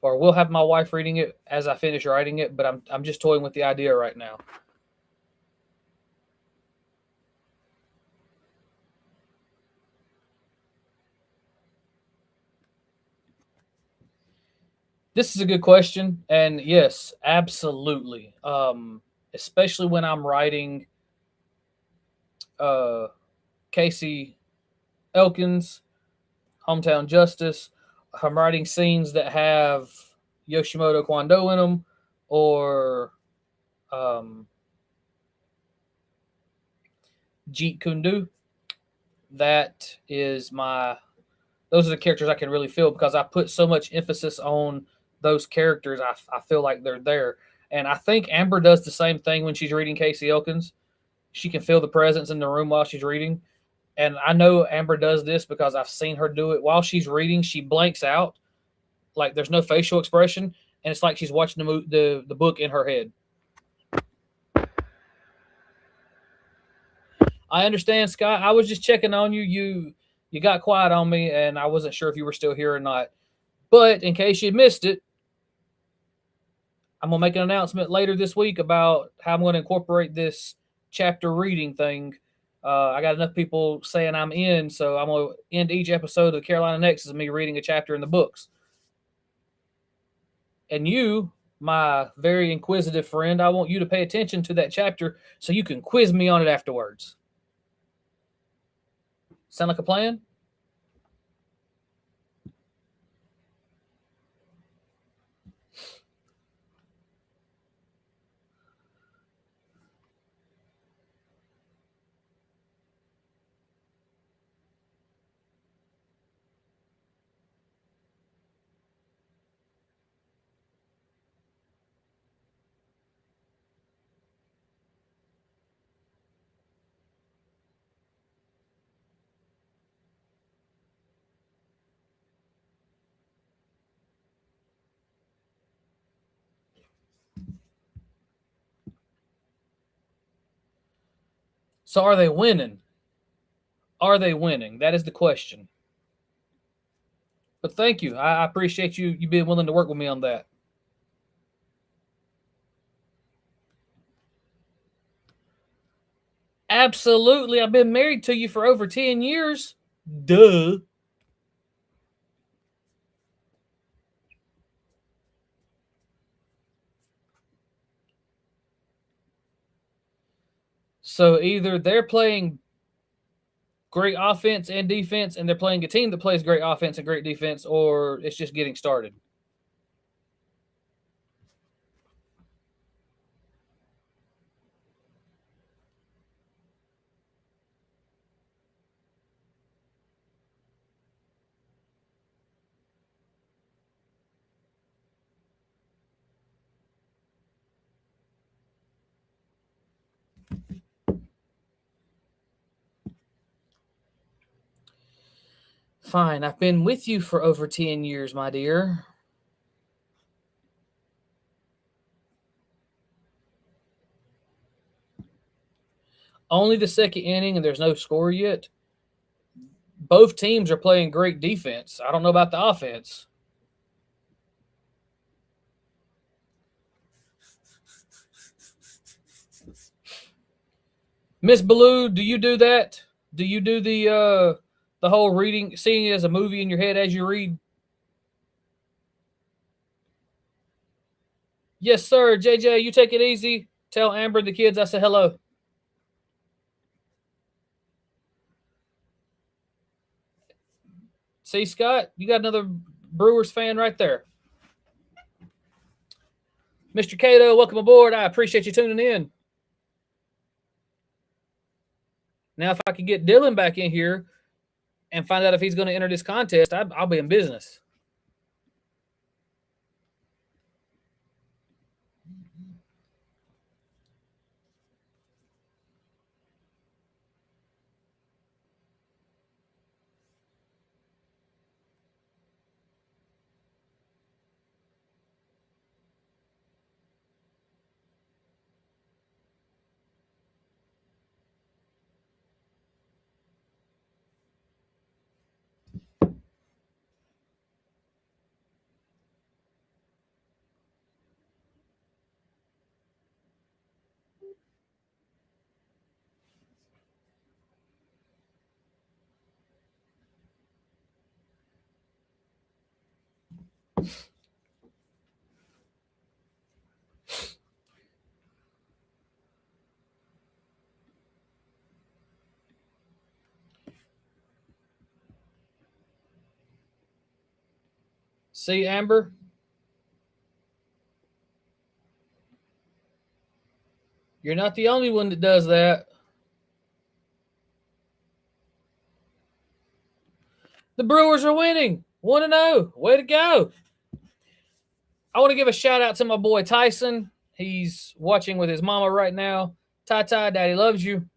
or will have my wife reading it as I finish writing it, but I'm just toying with the idea right now. This is a good question, and yes, absolutely. especially when I'm writing uh, Casey Elkins, Hometown Justice. I'm writing scenes that have Yoshimoto Kwando in them, or um, Jeet Kundu. That is my. Those are the characters I can really feel because I put so much emphasis on those characters. I feel like they're there, and I think Amber does the same thing when she's reading Casey Elkins. She can feel the presence in the room while she's reading, and I know Amber does this because I've seen her do it while she's reading. She blanks out, like there's no facial expression, and it's like she's watching the book in her head. I understand, Scott. I was just checking on you. You got quiet on me, and I wasn't sure if you were still here or not. But in case you missed it, I'm gonna make an announcement later this week about how I'm gonna incorporate this chapter reading thing. I got enough people saying I'm in, so I'm gonna end each episode of Carolina Nexus of me reading a chapter in the books. And you, my very inquisitive friend, I want you to pay attention to that chapter so you can quiz me on it afterwards. Sound like a plan? So are they winning? Are they winning? That is the question. But thank you. I appreciate you being willing to work with me on that. Absolutely. I've been married to you for over 10 years. Duh. So either they're playing great offense and defense, and they're playing a team that plays great offense and great defense, or it's just getting started. Fine. I've been with you for over 10 years, my dear. Only the second inning, and there's no score yet. Both teams are playing great defense. I don't know about the offense. Miss Blue, do you do that? Do you do the whole reading, seeing it as a movie in your head as you read? Yes, sir. JJ, you take it easy. Tell Amber and the kids I said hello. See, Scott, you got another Brewers fan right there. Mr. Cato, welcome aboard. I appreciate you tuning in. Now, if I could get Dylan back in here and find out if he's going to enter this contest, I'll be in business. See, Amber? You're not the only one that does that. The Brewers are winning. 1-0. Way to go. I want to give a shout out to my boy Tyson. He's watching with his mama right now. Ty, Daddy loves you.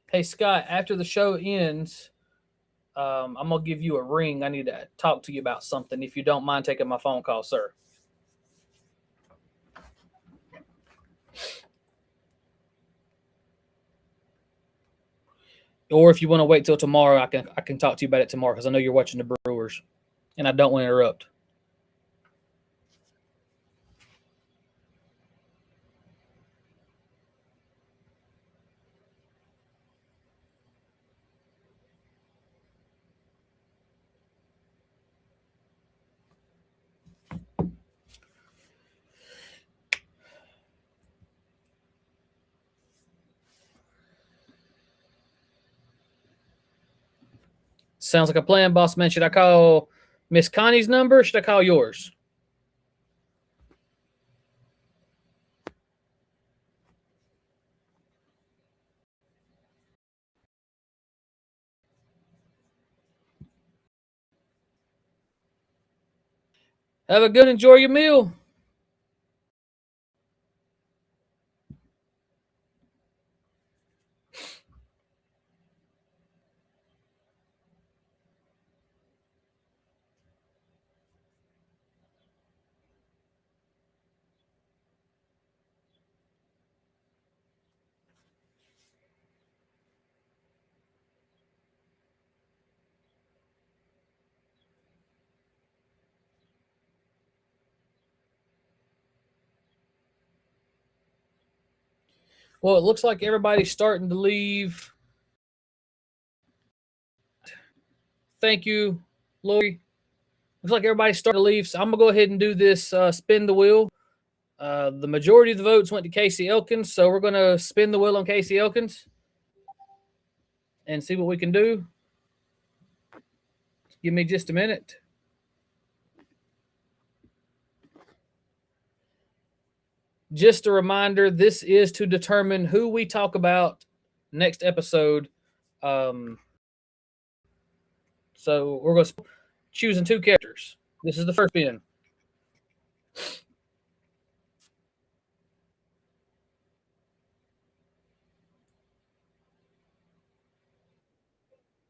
Hey, Scott, after the show ends, I'm going to give you a ring. I need to talk to you about something. If you don't mind taking my phone call, sir. Or if you want to wait till tomorrow, I can talk to you about it tomorrow because I know you're watching the Brewers, and I don't want to interrupt. Sounds like a plan, boss man. Should I call Miss Connie's number or should I call yours? Have a good, enjoy your meal. Well, it looks like everybody's starting to leave. Thank you, Lori. Looks like everybody's starting to leave. So I'm going to go ahead and do this spin the wheel. The majority of the votes went to Casey Elkins. So we're going to spin the wheel on Casey Elkins and see what we can do. Give me just a minute. Just a reminder, this is to determine who we talk about next episode. So we're going to choosing two characters. This is the first spin.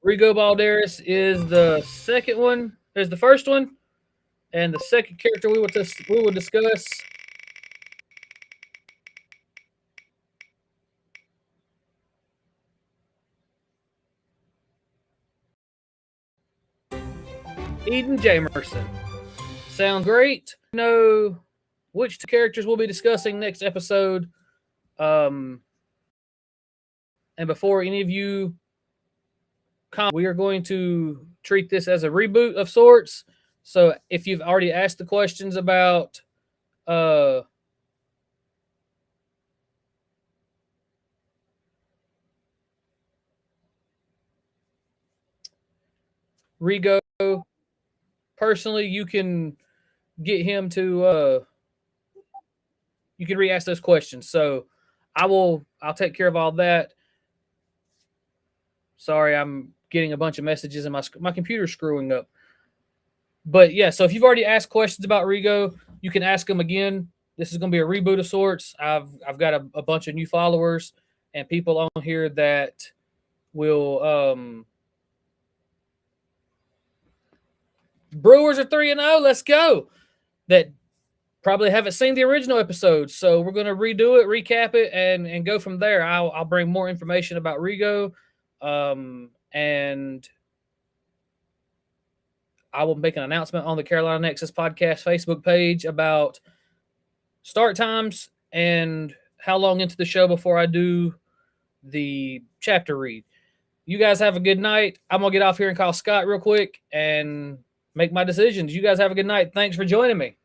Rigo Balderas is the second one. Is the first one, and the second character we will discuss. Eden Jamerson. Sounds great. Know which two characters we'll be discussing next episode. And before any of you comment, we are going to treat this as a reboot of sorts. So if you've already asked the questions about Rigo, personally, you can get him to you can re-ask those questions. So I'll take care of all that. Sorry, I'm getting a bunch of messages and my computer's screwing up. But yeah, so if you've already asked questions about Rigo, you can ask them again. This is going to be a reboot of sorts. I've got a bunch of new followers and people on here that will Brewers are 3-0. Let's go. That probably haven't seen the original episode, so we're going to redo it, recap it, and go from there. I'll bring more information about Rigo, and I will make an announcement on the Carolina Nexus podcast Facebook page about start times and how long into the show before I do the chapter read. You guys have a good night. I'm going to get off here and call Scott real quick and make my decisions. You guys have a good night. Thanks for joining me.